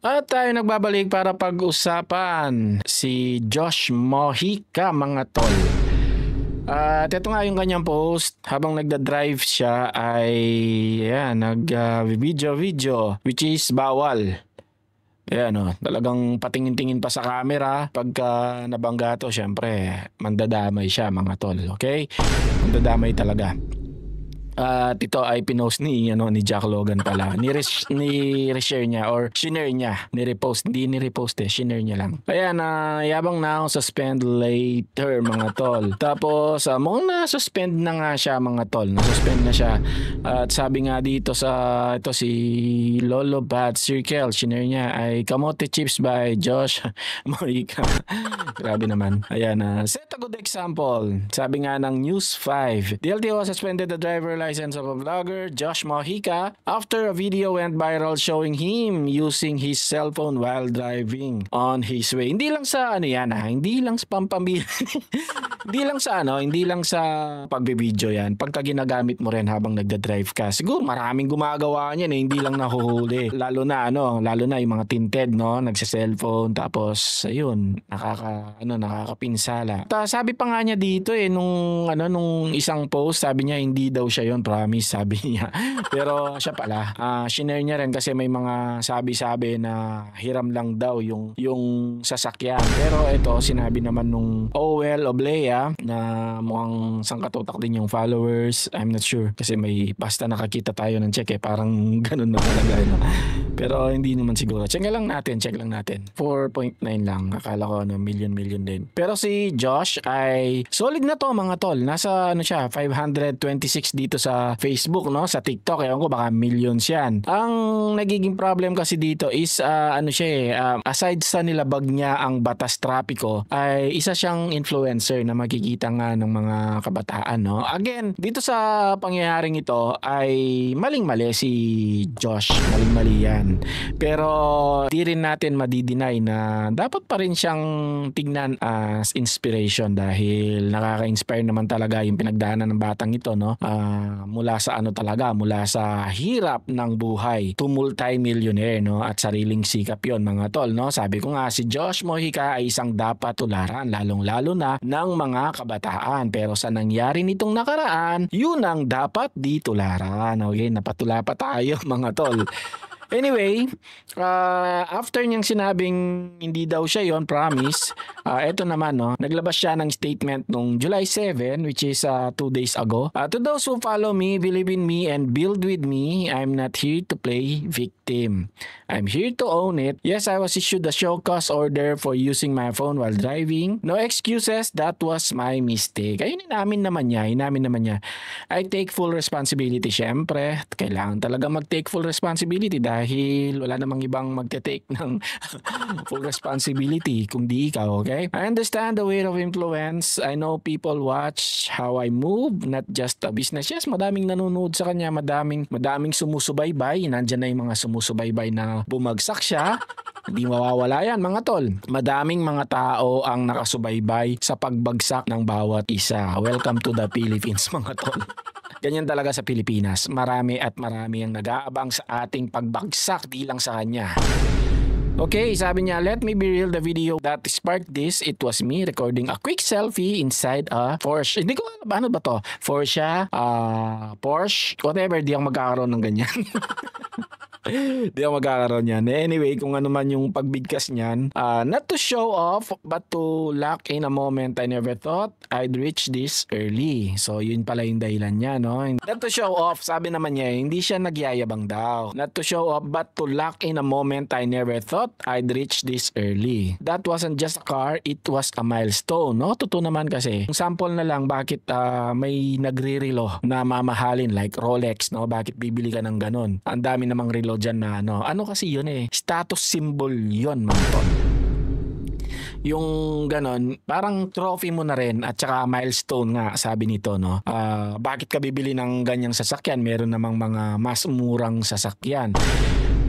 At tayo nagbabalik para pag-usapan si Josh Mojica, mga tol. At ito nga yung kanyang post. Habang nagda-drive siya ay nag-video which is bawal. Ayan talagang patingin-tingin pa sa camera. Pagka nabangga to, syempre mandadamay siya, mga tol. Okay? Mandadamay talaga. At ito ay pinost ni Jack Logan pala. Ni-reshare niya or shinare niya. Ni-repost. Hindi ni-repost shinare niya lang. Ayan, yabang now suspend later, mga tol. Tapos mukhang na-suspend na nga siya, mga tol. Na-suspend na siya. At sabi nga dito sa ito si Lolo Bad Circle, shinare niya ay Kamote Chips by Josh Mojica. Grabe naman. Ayan, set a good example. Sabi nga ng News 5. DLTO suspended the driver license of a vlogger, Josh Mojica, after a video went viral showing him using his cell phone while driving on his way. Hindi lang sa hindi lang sa pampamili. hindi lang sa pagbibideo yan. Pagka ginagamit mo rin habang nagda-drive ka. Siguro maraming gumagawa niyan hindi lang nahuhuli. Lalo na yung mga tinted, nagsa-cellphone tapos ayun, nakakapinsala. Sabi pa nga niya dito nung isang post, sabi niya hindi daw siya yon, promise, sabi niya. Pero siya pala, shinare niya rin kasi may mga sabi-sabi na hiram lang daw yung sasakyan. Pero ito, sinabi naman nung OL Oblea na mukhang sangkatutak din yung followers. I'm not sure kasi may basta nakakita tayo ng check parang ganun na talaga. Pero hindi naman siguro. Check lang natin. 4.9 lang. Akala ko million din. Pero si Josh ay solid na to, mga tol. Nasa siya, 526 dito sa Facebook, sa TikTok. Ewan ko, baka millions yan. Ang nagiging problem kasi dito is aside sa nilabag niya ang batas trapiko, ay isa siyang influencer na makikita nga ng mga kabataan, Again, dito sa pangyayaring ito ay maling-mali si Josh. Maling-mali yan. Pero di rin natin madideny na dapat pa rin siyang tignan as inspiration dahil nakaka-inspire naman talaga yung pinagdaanan ng batang ito, mula sa hirap ng buhay to multi-millionaire, at sariling sikap yon, mga tol, Sabi ko nga, si Josh Mojica ay isang dapat tularan, lalong-lalo na ng mga kabataan. Pero sa nangyari nitong nakaraan, yun ang dapat di tularan. Okay, napatula pa tayo, mga tol. Anyway, after niyang sinabing hindi daw siya yon, promise, eto naman, naglabas siya ng statement nung July 7, which is 2 days ago. To those who follow me, believe in me, and build with me, I'm not here to play victim. I'm here to own it. Yes, I was issued a show cause order for using my phone while driving. No excuses, that was my mistake. Ayun, inamin naman niya. I take full responsibility. Syempre, kailangan talaga mag-take full responsibility dahil wala namang ibang magte-take ng full responsibility kung di ikaw, okay? I understand the weight of influence. I know people watch how I move, not just a business. Yes, madaming nanonood sa kanya, madaming sumusubaybay. Nandiyan na yung mga sumusubaybay na bumagsak siya. Hindi mawawala yan, mga tol. Madaming mga tao ang nakasubaybay sa pagbagsak ng bawat isa. Welcome to the Philippines, mga tol. Ganyan talaga sa Pilipinas. Marami at marami ang nag-aabang sa ating pagbagsak, di lang sa kanya. Okay, sabi niya, let me be real, the video that sparked this, it was me recording a quick selfie inside a Porsche. Hindi ko alam, ano ba to? Porsche, whatever, di ako magkakaroon ng ganyan. Di ako magkakaroon yan. Anyway, kung ano man yung pagbigkas niyan, not to show off, but to lack in a moment I never thought I'd reach this early. So, yun pala yung dahilan niya, Not to show off, sabi naman niya, hindi siya nagyayabang daw. Not to show off, but to lack in a moment I never thought I'd reach this early. That wasn't just a car, it was a milestone, Totoo naman kasi. Sample na lang, bakit may nagre-relo na mamahalin like Rolex, Bakit bibili ka ng ganon? Ang dami namang relo dyan na ano kasi yun status symbol yun, mga tol. Yung ganon, parang trophy mo na rin at saka milestone nga, sabi nito, Bakit ka bibili ng ganyang sasakyan? Meron namang mga mas murang sasakyan.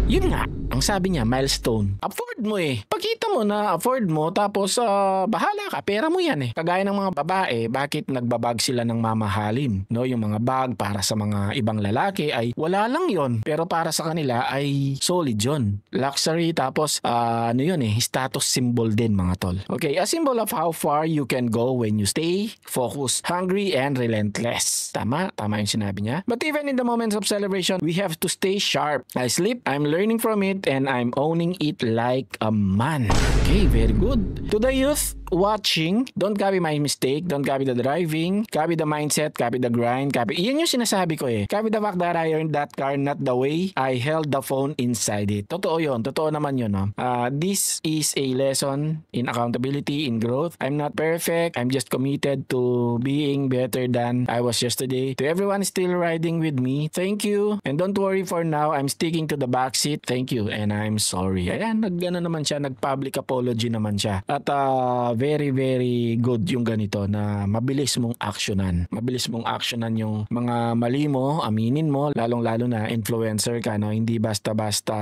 Yun nga, ang sabi niya, milestone. Afford mo eh. Pagkita mo na afford mo, tapos bahala ka, pera mo yan eh. Kagaya ng mga babae, bakit nagbabag sila ng mamahalin? No, yung mga bag para sa mga ibang lalaki ay wala lang yon, pero para sa kanila ay solid yon. Luxury, tapos ano yun eh, status symbol din mga tol. Okay, a symbol of how far you can go when you stay focused, hungry, and relentless. Tama yung sinabi niya. But even in the moments of celebration, we have to stay sharp. I sleep, I'm learning from it, and I'm owning it like a man. Okay, very good. To the youth watching, don't copy my mistake, don't copy the driving, copy the mindset, copy the grind, copy. Yan yung sinasabi ko eh. Copy the fact that I earned that car, not the way I held the phone inside it. Totoo yun. Totoo naman yun. No? This is a lesson in accountability, in growth. I'm not perfect. I'm just committed to being better than I was yesterday. To everyone still riding with me, thank you. And don't worry, for now, I'm sticking to the backseat. Thank you. And I'm sorry. Ayan, nag-ano naman siya, nag-public apology naman siya. At very, very good yung ganito na mabilis mong actionan. Mabilis mong actionan yung mga mali mo, aminin mo, lalong-lalo na influencer ka, no? Hindi basta-basta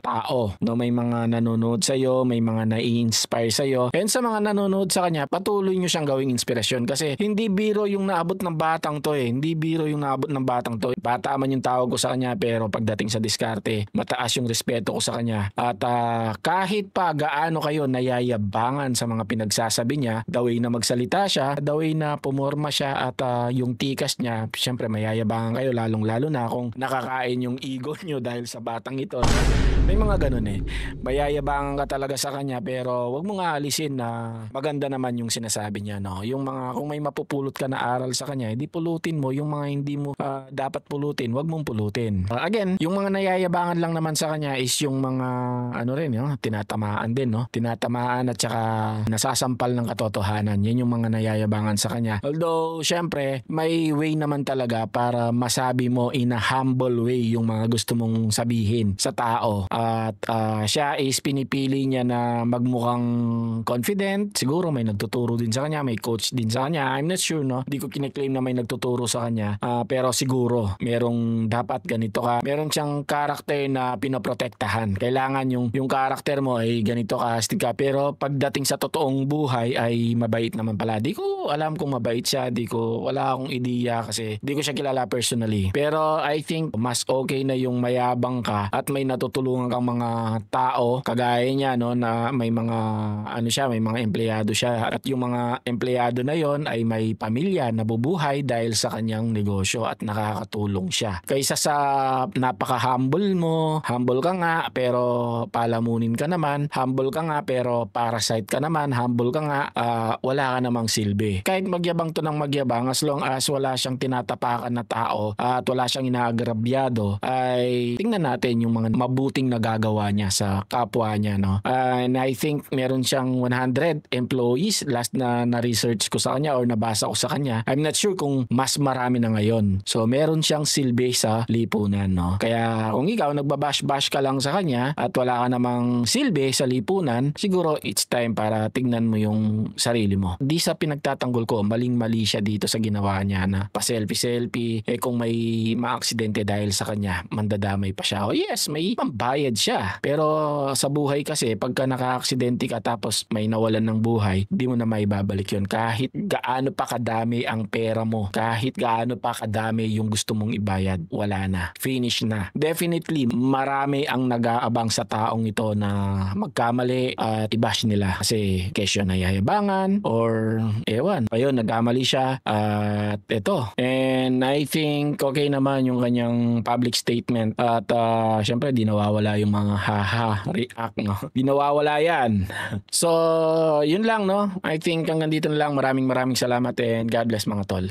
tao. No? May mga nanonood sa'yo, may mga nai-inspire sa'yo. And sa mga nanonood sa kanya, patuloy nyo siyang gawing inspirasyon kasi hindi biro yung naabot ng batang to eh. Hindi biro yung naabot ng batang to. Bata man yung tawag ko sa kanya, pero pagdating sa diskarte, mataas yung respeto ko sa kanya. At kahit pa gaano kayo nayayabangan sa mga pinagsasabi niya, the way na magsalita siya, the way na pumorma siya, at yung tikas niya, syempre mayayabangan kayo, lalong-lalo na kung nakakain yung ego nyo dahil sa batang ito. May mga ganun eh. Mayayabangan ka talaga sa kanya, pero wag mo nga alisin na maganda naman yung sinasabi niya, no? Yung mga, kung may mapupulot ka na aral sa kanya, hindi pulutin mo. Yung mga hindi mo dapat pulutin, wag mong pulutin. Again, yung mga nayayabangan lang naman sa kanya is yung mga ano rin, no? Tinatamaan din, no? Tinatamaan at saka nasasampal ng katotohanan. Yan yung mga nayayabangan sa kanya. Although, syempre, may way naman talaga para masabi mo in a humble way yung mga gusto mong sabihin sa tao. At siya is pinipili niya na magmukhang confident. Siguro may nagtuturo din sa kanya, may coach din sa kanya. I'm not sure, no? Hindi ko kine-claim na may nagtuturo sa kanya. Pero siguro, merong dapat ganito ka. Meron siyang karakter na pinoprotektahan. Kailangan yung karakter mo ay ganito ka, astig ka. Pero pagdating sa totoong buhay ay mabait naman pala. Di ko alam kung mabait siya. Wala akong ideya kasi di ko siya kilala personally. Pero I think mas okay na yung mayabang ka at may natutulungan kang mga tao kagaya niya, no, na may mga ano siya, may mga empleyado siya, at yung mga empleyado na yon ay may pamilya na bubuhay dahil sa kanyang negosyo at nakakatulong siya. Kaysa sa napaka-humble mo, humble ka nga pero palamunin ka naman, humble ka nga pero parasite ka naman, humble ka nga, wala ka namang silbi. Kahit magyabang to ng magyabang, as long as wala siyang tinatapakan na tao at wala siyang inaagrabyado, ay tingnan natin yung mga mabuting nagagawa niya sa kapwa niya, no? And I think meron siyang 100 employees last na na-research ko sa kanya or nabasa ko sa kanya. I'm not sure kung mas marami na ngayon. So meron siyang silbi sa lipunan, no? Kaya kung ikaw nagbabash-bash ka lang sa kanya at wala ka namang silbi sa lipunan, siguro it's time para tignan mo yung sarili mo. Di sa pinagtatanggol ko, maling-mali siya dito sa ginawa niya na pa-selfie-selfie. Kung may maaksidente dahil sa kanya, mandadamay pa siya. Oh yes, may pambayad siya. Pero sa buhay kasi, pagka naka-aksidente ka tapos may nawalan ng buhay, di mo na maibabalik yun. Kahit gaano pa kadami ang pera mo, kahit gaano pa kadami yung gusto mong ibayad, wala na. Finish na. Definitely, marami ang nag-aabang sa taong ito na magkamali at i-bash nila kasi kesyo na yayabangan or ewan. Ayun, nagkamali siya at ito. And I think okay naman yung kanyang public statement at syempre di nawawala yung mga haha react, no? Di nawawala yan. So, yun lang, no? I think hanggang dito na lang. Maraming salamat and God bless mga tol.